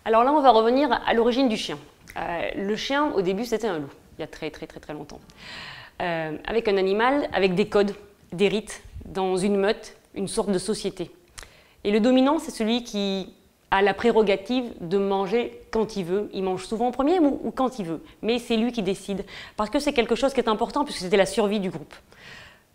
Alors là, on va revenir à l'origine du chien. Le chien, au début, c'était un loup, il y a très longtemps. Avec un animal, avec des codes, des rites, dans une meute, une sorte de société. Et le dominant, c'est celui qui a la prérogative de manger quand il veut. Il mange souvent en premier ou quand il veut. Mais c'est lui qui décide, parce que c'est quelque chose qui est important, puisque c'était la survie du groupe.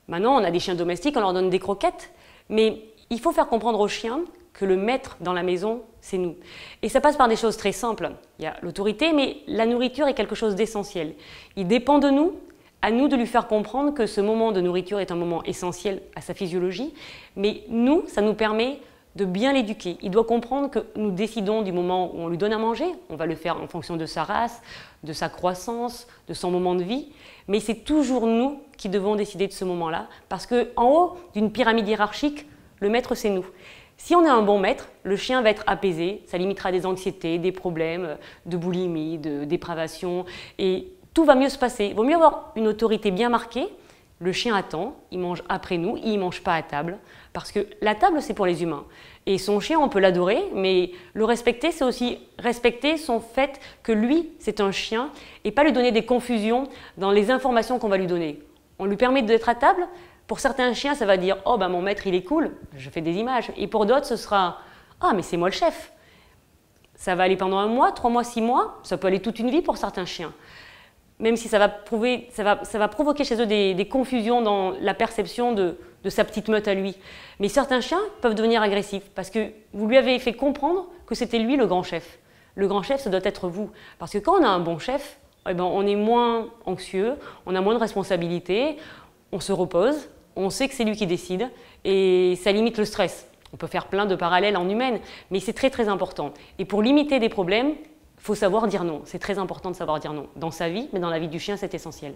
Maintenant, on a des chiens domestiques, on leur donne des croquettes, mais il faut faire comprendre aux chiens que le maître dans la maison, c'est nous. Et ça passe par des choses très simples. Il y a l'autorité, mais la nourriture est quelque chose d'essentiel. Il dépend de nous, à nous de lui faire comprendre que ce moment de nourriture est un moment essentiel à sa physiologie, mais nous, ça nous permet de bien l'éduquer. Il doit comprendre que nous décidons du moment où on lui donne à manger, on va le faire en fonction de sa race, de sa croissance, de son moment de vie, mais c'est toujours nous qui devons décider de ce moment-là, parce qu'en haut d'une pyramide hiérarchique, le maître c'est nous. Si on est un bon maître, le chien va être apaisé, ça limitera des anxiétés, des problèmes de boulimie, de dépravation, et tout va mieux se passer. Il vaut mieux avoir une autorité bien marquée. Le chien attend, il mange après nous, il ne mange pas à table, parce que la table c'est pour les humains. Et son chien, on peut l'adorer, mais le respecter, c'est aussi respecter son fait que lui, c'est un chien, et pas lui donner des confusions dans les informations qu'on va lui donner. On lui permet d'être à table. Pour certains chiens, ça va dire « Oh, ben mon maître, il est cool, je fais des images ». Et pour d'autres, ce sera « Ah, mais c'est moi le chef ». Ça va aller pendant 1 mois, 3 mois, 6 mois, ça peut aller toute une vie pour certains chiens. Même si ça va provoquer chez eux des confusions dans la perception de sa petite meute à lui. Mais certains chiens peuvent devenir agressifs parce que vous lui avez fait comprendre que c'était lui le grand chef. Le grand chef, ça doit être vous. Parce que quand on a un bon chef, eh ben, on est moins anxieux, on a moins de responsabilités, on se repose, on sait que c'est lui qui décide et ça limite le stress. On peut faire plein de parallèles en humaine, mais c'est très important. Et pour limiter des problèmes, il faut savoir dire non. C'est très important de savoir dire non. Dans sa vie, mais dans la vie du chien, c'est essentiel.